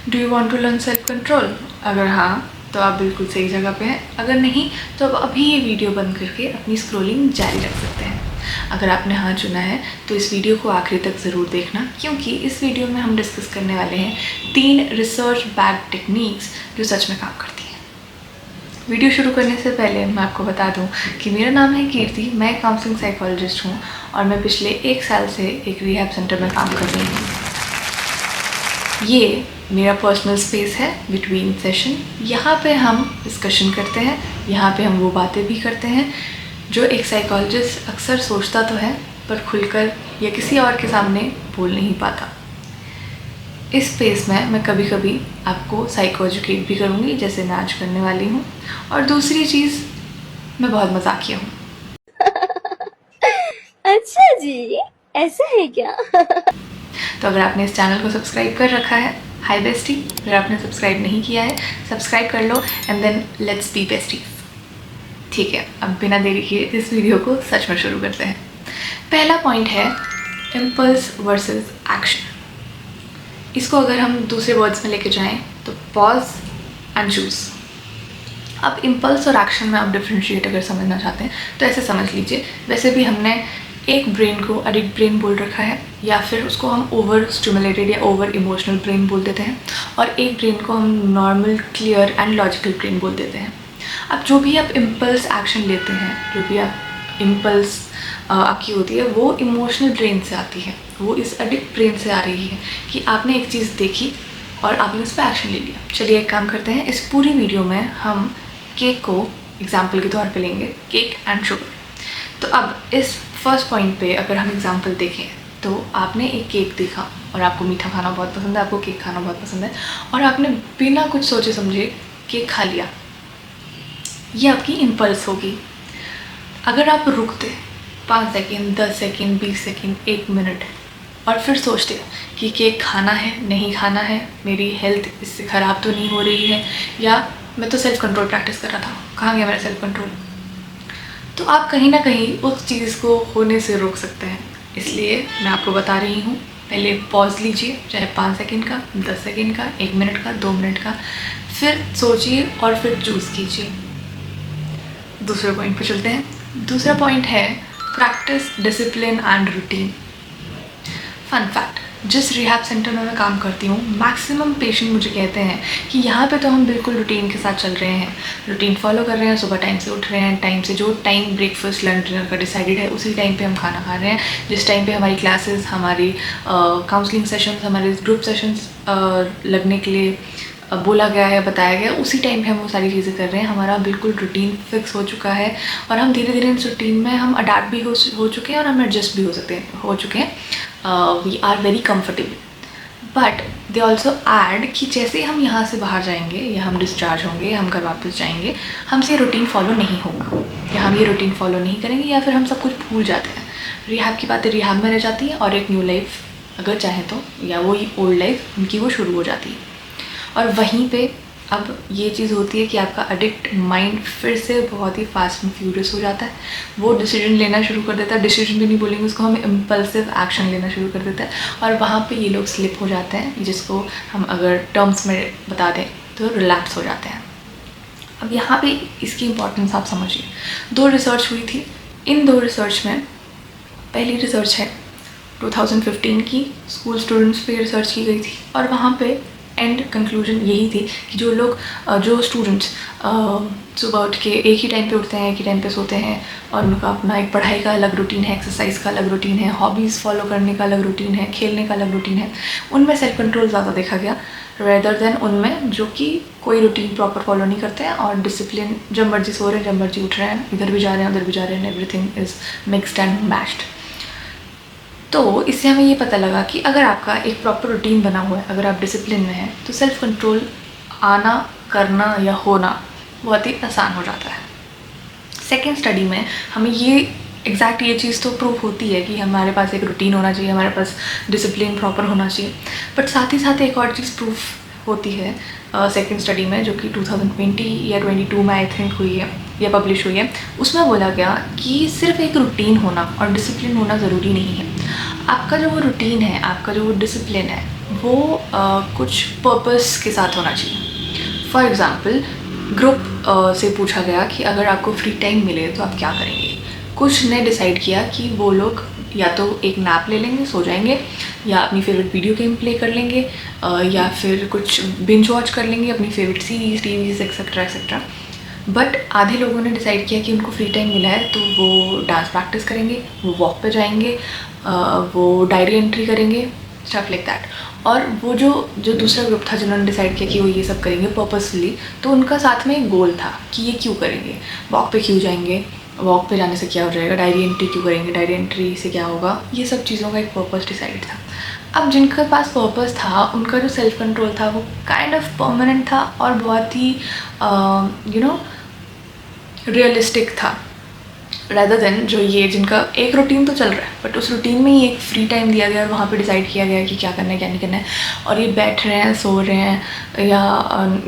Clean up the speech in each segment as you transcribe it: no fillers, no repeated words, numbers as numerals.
Do you want to learn self control? अगर हाँ तो आप बिल्कुल सही जगह पे हैं। अगर नहीं तो आप अभी ये वीडियो बंद करके अपनी स्क्रॉलिंग जारी रख सकते हैं। अगर आपने हाँ चुना है तो इस वीडियो को आखिरी तक ज़रूर देखना, क्योंकि इस वीडियो में हम डिस्कस करने वाले हैं 3 रिसर्च बैक्ड टेक्निक्स जो सच में काम करती हैं। वीडियो शुरू करने से पहले मैं आपको बता दूं कि मेरा नाम है कीर्ति, मैं काउंसलिंग साइकोलॉजिस्ट हूं और मैं पिछले 1 साल से एक रिहैब सेंटर में काम कर रही हूँ। ये मेरा पर्सनल स्पेस है बिटवीन सेशन। यहाँ पे हम डिस्कशन करते हैं, यहाँ पे हम वो बातें भी करते हैं जो एक साइकोलॉजिस्ट अक्सर सोचता तो है पर खुलकर या किसी और के सामने बोल नहीं पाता। इस स्पेस में मैं कभी कभी आपको साइको एजुकेट भी करूँगी, जैसे मैं आज करने वाली हूँ। और दूसरी चीज़, मैं बहुत मजाकिया हूँ। अच्छा जी, ऐसा है क्या? तो अगर आपने इस चैनल को सब्सक्राइब कर रखा है, हाय बेस्टी। अगर आपने सब्सक्राइब नहीं किया है, सब्सक्राइब कर लो and then let's be besties. ठीक है, अब बिना देरी किए इस वीडियो को सच में शुरू करते हैं। पहला पॉइंट है इम्पल्स वर्सेस एक्शन। इसको अगर हम दूसरे वर्ड्स में लेके जाएं तो पॉज एंड चूज। अब इम्पल्स और एक्शन में आप डिफ्रेंशिएट अगर समझना चाहते हैं तो ऐसे समझ लीजिए, वैसे भी हमने एक ब्रेन को एडिक्ट ब्रेन बोल रखा है, या फिर उसको हम ओवर स्टिमुलेटेड या ओवर इमोशनल ब्रेन बोल देते हैं, और एक ब्रेन को हम normal, clear and logical brain बोल देते हैं। अब जो भी आप इम्पल्स एक्शन लेते हैं, जो भी आप इम्पल्स आपकी होती है, वो इमोशनल ब्रेन से आती है, वो इस एडिक्ट ब्रेन से आ रही है कि आपने एक चीज़ देखी और आपने उस पर एक्शन ले लिया। चलिए एक काम करते हैं, इस पूरी वीडियो में हम केक को एग्जाम्पल के तौर पे लेंगे, केक एंड शुगर। तो अब इस फर्स्ट पॉइंट पे अगर हम एग्जांपल देखें तो आपने एक केक देखा और आपको मीठा खाना बहुत पसंद है, आपको केक खाना बहुत पसंद है, और आपने बिना कुछ सोचे समझे केक खा लिया। ये आपकी इम्पल्स होगी। अगर आप रुकते 5 सेकेंड, 10 सेकेंड, 20 सेकेंड, 1 मिनट और फिर सोचते कि केक खाना है, नहीं खाना है, मेरी हेल्थ इससे ख़राब तो नहीं हो रही है, या मैं तो सेल्फ कंट्रोल प्रैक्टिस कर रहा था, कहाँ गया मेरा सेल्फ कंट्रोल, तो आप कहीं ना कहीं उस चीज़ को होने से रोक सकते हैं। इसलिए मैं आपको बता रही हूँ, पहले पॉज लीजिए, चाहे 5 सेकेंड का, 10 सेकेंड का, 1 मिनट का, 2 मिनट का, फिर सोचिए और फिर चूज़ कीजिए। दूसरे पॉइंट पे चलते हैं। दूसरा पॉइंट है practice discipline and routine. Fun fact, जिस रिहैब सेंटर में मैं काम करती हूँ, मैक्सिमम पेशेंट मुझे कहते हैं कि यहाँ पे तो हम बिल्कुल रूटीन के साथ चल रहे हैं, रूटीन फॉलो कर रहे हैं, सुबह टाइम से उठ रहे हैं, टाइम से जो टाइम ब्रेकफास्ट लंच डिनर का डिसाइडेड है उसी टाइम पे हम खाना खा रहे हैं, जिस टाइम पे हमारी क्लासेस, हमारी काउंसलिंग सेशंस, हमारे ग्रुप सेशंस लगने के लिए बोला गया है, बताया गया, उसी टाइम पे हम वो सारी चीज़ें कर रहे हैं। हमारा बिल्कुल रूटीन फिक्स हो चुका है और हम धीरे धीरे इस रूटीन में हम अडाप्ट भी हो चुके हैं और हम एडजस्ट भी हो चुके हैं। We are very comfortable. But they also add कि जैसे हम यहाँ से बाहर जाएंगे या हम डिस्चार्ज होंगे, हम घर वापस जाएंगे, हमसे ये रूटीन फॉलो नहीं होगा, या हम ये रूटीन फॉलो नहीं करेंगे, या फिर हम सब कुछ भूल जाते हैं। रिहैब की बातें रिहैब में रह जाती हैं और एक न्यू लाइफ अगर चाहे तो, या वही ओल्ड लाइफ उनकी वो शुरू हो जाती है। और वहीं पे अब ये चीज़ होती है कि आपका एडिक्ट माइंड फिर से बहुत ही फास्ट एंड फ्यूरियस हो जाता है, वो डिसीजन लेना शुरू कर देता है। डिसीजन भी नहीं बोलेंगे उसको, हम इम्पल्सिव एक्शन लेना शुरू कर देता है, और वहाँ पे ये लोग स्लिप हो जाते हैं, जिसको हम अगर टर्म्स में बता दें तो रिलैप्स हो जाते हैं। अब यहाँ पे इसकी इम्पोर्टेंस आप समझिए। 2 रिसर्च हुई थी। इन 2 रिसर्च में पहली रिसर्च है 2015 की, स्कूल स्टूडेंट्स पे रिसर्च की गई थी, और वहाँ पे एंड कंक्लूजन यही थी कि जो स्टूडेंट्स सुबह उठ के एक ही टाइम पे उठते हैं, एक ही टाइम पे सोते हैं, और उनका अपना एक पढ़ाई का अलग रूटीन है, एक्सरसाइज का अलग रूटीन है, हॉबीज़ फॉलो करने का अलग रूटीन है, खेलने का अलग रूटीन है, उनमें सेल्फ कंट्रोल ज़्यादा देखा गया रेदर देन उनमें जो कि कोई रूटीन प्रॉपर फॉलो नहीं करते हैं और डिसिप्लिन, जब मर्जी सो रहे हैं, जब मर्जी उठ रहे हैं, इधर भी जा रहे हैं, उधर भी जा रहे हैं, everything is mixed and meshed. तो इससे हमें ये पता लगा कि अगर आपका एक प्रॉपर रूटीन बना हुआ है, अगर आप डिसिप्लिन में हैं, तो सेल्फ कंट्रोल आना, करना या होना बहुत ही आसान हो जाता है। सेकेंड स्टडी में हमें ये ये चीज़ तो प्रूव होती है कि हमारे पास एक रूटीन होना चाहिए, हमारे पास डिसिप्लिन प्रॉपर होना चाहिए, बट साथ ही साथ एक और चीज़ प्रूफ होती है सेकेंड स्टडी में, जो कि 2020 या 22 में आई थिंक हुई है या पब्लिश हुई है। उसमें बोला गया कि सिर्फ एक रूटीन होना और डिसिप्लिन होना ज़रूरी नहीं है। आपका जो वो रूटीन है, आपका जो वो डिसिप्लिन है, वो कुछ पर्पस के साथ होना चाहिए। फॉर एग्ज़ाम्पल ग्रुप से पूछा गया कि अगर आपको फ्री टाइम मिले तो आप क्या करेंगे। कुछ ने डिसाइड किया कि वो लोग या तो एक नैप ले लेंगे, सो जाएंगे, या अपनी फेवरेट वीडियो गेम प्ले कर लेंगे, या फिर कुछ बिंज वॉच कर लेंगे अपनी favourite series, TVs etcetera etcetera. But आधे लोगों ने डिसाइड किया कि उनको फ्री टाइम मिला है तो वो डांस प्रैक्टिस करेंगे, वो वॉक पे जाएंगे, वो डायरी एंट्री करेंगे, स्टफ लाइक दैट। और वो जो दूसरा ग्रुप था जिन्होंने डिसाइड किया कि वो ये सब करेंगे पर्पसफुली, तो उनका साथ में एक गोल था कि ये क्यों करेंगे, वॉक पे क्यों जाएंगे, वॉक पे जाने से क्या हो जाएगा, डायरी एंट्री क्यों करेंगे, डायरी एंट्री से क्या होगा, ये सब चीज़ों का एक पर्पस डिसाइड था। अब जिनके पास पर्पस था उनका जो सेल्फ कंट्रोल था वो काइंड ऑफ परमानेंट था और बहुत ही रियलिस्टिक था, rather देन जो ये जिनका एक रूटीन तो चल रहा है बट उस रूटीन में ही एक फ्री टाइम दिया गया और वहाँ पे डिसाइड किया गया कि क्या करना है क्या नहीं करना है, और ये बैठ रहे हैं, सो रहे हैं, या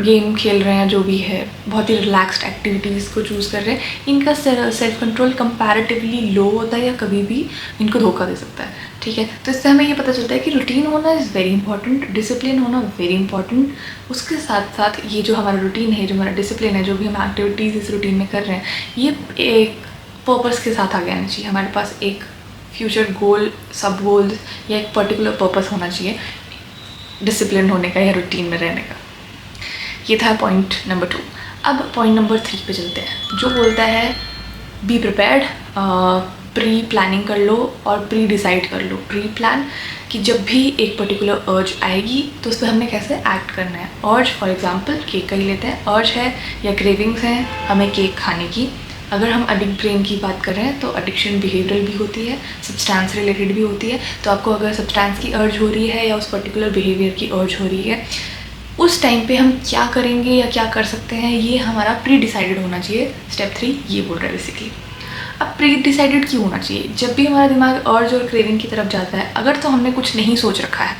गेम खेल रहे हैं, जो भी है बहुत ही रिलैक्स्ड एक्टिविटीज़ को चूज़ कर रहे हैं। इनका सेल्फ कंट्रोल कंपैरेटिवली लो होता है या कभी भी इनको धोखा दे सकता है, ठीक है। तो इससे हमें ये पता चलता है कि रूटीन होना इज़ वेरी इंपॉर्टेंट, डिसिप्लिन होना वेरी इंपॉर्टेंट। उसके साथ साथ ये जो हमारा रूटीन है, जो हमारा डिसिप्लिन है, जो भी हम एक्टिविटीज़ इस रूटीन में कर रहे हैं, ये एक पर्पस के साथ आगे आना चाहिए। हमारे पास एक फ्यूचर गोल, सब गोल्स या एक पर्टिकुलर पर्पस होना चाहिए डिसिप्लिन होने का या रूटीन में रहने का। ये था पॉइंट नंबर 2। अब पॉइंट नंबर 3 पे चलते हैं, जो बोलता है बी प्रिपेयर्ड, प्री प्लानिंग कर लो और प्री डिसाइड कर लो। प्री प्लान कि जब भी एक पर्टिकुलर अर्ज आएगी तो उस पर हमने कैसे एक्ट करना है। अर्ज फॉर एग्जांपल केक का ही लेते हैं, अर्ज है या क्रेविंग्स हैं हमें केक खाने की। अगर हम एडिक्ट ब्रेन की बात कर रहे हैं तो एडिक्शन बिहेवियरल भी होती है, सब्सटेंस रिलेटेड भी होती है। तो आपको अगर सब्सटेंस की अर्ज हो रही है या उस पर्टिकुलर बिहेवियर की अर्ज हो रही है, उस टाइम पे हम क्या करेंगे या क्या कर सकते हैं, ये हमारा प्री डिसाइडेड होना चाहिए। स्टेप 3 ये बोल रहा है बेसिकली। अब प्री डिसाइडेड क्यों होना चाहिए? जब भी हमारा दिमाग अर्ज और क्रेविंग की तरफ जाता है, अगर तो हमने कुछ नहीं सोच रखा है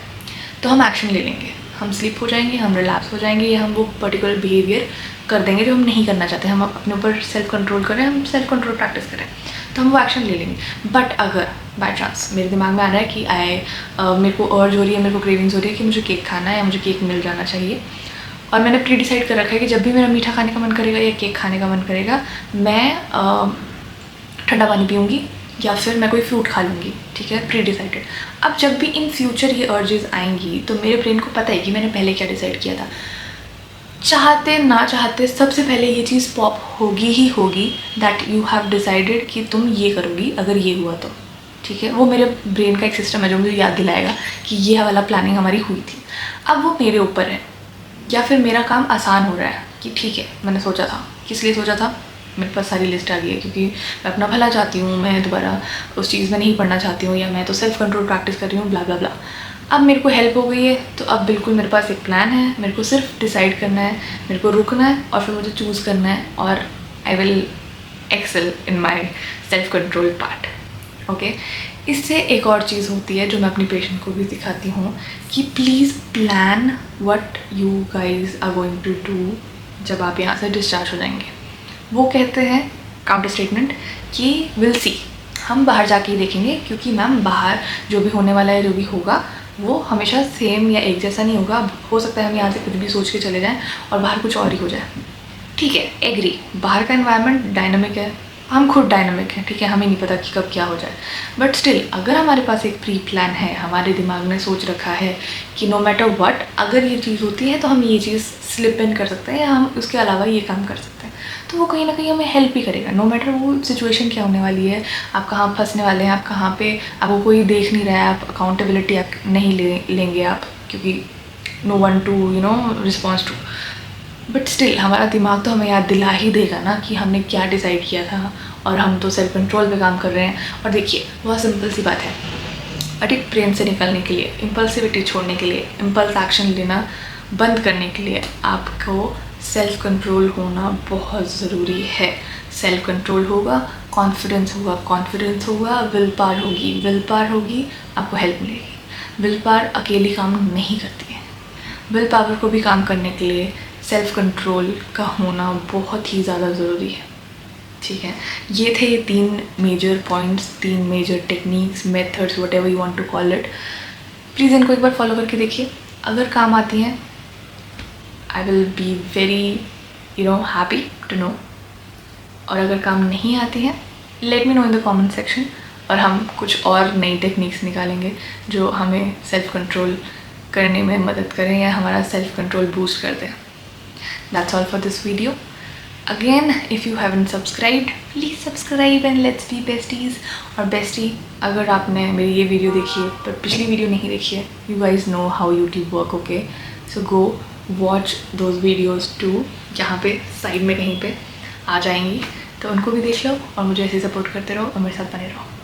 तो हम एक्शन ले लेंगे, हम स्लिप हो जाएंगे, हम रिलैप्स हो जाएंगे, या हम वो पर्टिकुलर बिहेवियर कर देंगे जो हम नहीं करना चाहते। हम अपने ऊपर सेल्फ कंट्रोल करें, हम सेल्फ कंट्रोल प्रैक्टिस करें तो हम वो एक्शन ले लेंगे। बट अगर बाय चांस मेरे दिमाग में आ रहा है कि मेरे को अर्ज हो रही है, मेरे को क्रेविंग्स हो रही है कि मुझे केक खाना है या मुझे केक मिल जाना चाहिए, और मैंने प्री डिसाइड कर रखा है कि जब भी मेरा मीठा खाने का मन करेगा या केक खाने का मन करेगा, मैं ठंडा पानी पीऊँगी या फिर मैं कोई फ्रूट खा लूँगी, ठीक है, प्री डिसाइडेड। अब जब भी इन फ्यूचर ये अर्जेस आएंगी तो मेरे ब्रेन को पता है कि मैंने पहले क्या डिसाइड किया था। चाहते ना चाहते सबसे पहले ये चीज़ पॉप होगी ही होगी दैट यू हैव डिसाइडेड कि तुम ये करोगी अगर ये हुआ तो, ठीक है। वो मेरे ब्रेन का एक सिस्टम है जो मुझे याद दिलाएगा कि ये वाला प्लानिंग हमारी हुई थी। अब वो मेरे ऊपर है, या फिर मेरा काम आसान हो रहा है कि ठीक है मैंने सोचा था, किस लिए सोचा था, मेरे पास सारी लिस्ट आ गई है क्योंकि मैं अपना भला चाहती हूँ, मैं दोबारा उस चीज़ में नहीं पढ़ना चाहती हूँ, या मैं तो सेल्फ कंट्रोल प्रैक्टिस कर रही हूँ, ब्ला ब्ला ब्ला। अब मेरे को हेल्प हो गई है तो अब बिल्कुल मेरे पास एक प्लान है, मेरे को सिर्फ डिसाइड करना है, मेरे को रुकना है और फिर मुझे चूज़ करना है, और I will excel in my self control part, okay. इससे एक और चीज़ होती है जो मैं अपनी पेशेंट को भी सिखाती हूँ कि please plan what you guys are going to do जब आप यहाँ से डिस्चार्ज हो जाएंगे। वो कहते हैं काउंटर स्टेटमेंट कि विल सी, हम बाहर जाके ही देखेंगे, क्योंकि मैम बाहर जो भी होने वाला है, जो भी होगा वो हमेशा सेम या एक जैसा नहीं होगा। हो सकता है हम यहाँ से कुछ भी सोच के चले जाएं और बाहर कुछ और ही हो जाए, ठीक है, एग्री। बाहर का एनवायरनमेंट डायनामिक है, हम खुद डायनामिक हैं, ठीक है, हमें नहीं पता कि कब क्या हो जाए। बट स्टिल अगर हमारे पास एक प्री प्लान है, हमारे दिमाग में सोच रखा है कि नो मैटर व्हाट अगर ये चीज़ होती है तो हम ये चीज़ स्लिप इन कर सकते हैं या हम उसके अलावा ये काम कर सकते हैं, तो वो कहीं ना कहीं हमें हेल्प ही करेगा। नो मैटर वो सिचुएशन क्या होने वाली है, आप कहाँ फंसने वाले हैं, आप कहाँ पे आपको कोई देख नहीं रहा है, आप अकाउंटेबिलिटी आप नहीं लेंगे आप, क्योंकि no one to response to. But still हमारा दिमाग तो हमें याद दिला ही देगा ना कि हमने क्या डिसाइड किया था, और हम तो सेल्फ कंट्रोल पे काम कर रहे हैं। और देखिए बहुत सिंपल सी बात है, एडिक्ट ब्रेन से निकलने के लिए, इम्पल्सिविटी छोड़ने के लिए, इम्पल्स एक्शन लेना बंद करने के लिए आपको सेल्फ कंट्रोल होना बहुत ज़रूरी है। सेल्फ कंट्रोल होगा, कॉन्फिडेंस होगा, कॉन्फिडेंस होगा, विल पावर होगी, विल पावर होगी, आपको हेल्प मिलेगी। विल पावर अकेली काम नहीं करती है, विल पावर को भी काम करने के लिए सेल्फ कंट्रोल का होना बहुत ही ज़्यादा ज़रूरी है, ठीक है। ये थे 3 major points, 3 major techniques, methods, whatever you want to call it. Please इनको एक बार फॉलो करके देखिए। अगर काम आती हैं I will be very happy to know, और अगर काम नहीं आती हैं let me know in the comment section, और हम कुछ और नई टेक्निक्स निकालेंगे जो हमें सेल्फ कंट्रोल करने में मदद करें या हमारा सेल्फ कंट्रोल बूस्ट कर दें. That's all for this video. Again, if you haven't subscribed, please subscribe and let's be besties. और bestie, अगर आपने मेरी ये वीडियो देखी है पर पिछली वीडियो नहीं देखी है, you guys know how YouTube work, okay? So go watch those videos too. यहाँ पे साइड में कहीं पे आ जाएंगी, तो उनको भी देख लो और मुझे ऐसे सपोर्ट करते रहो और मेरे साथ बने रहो.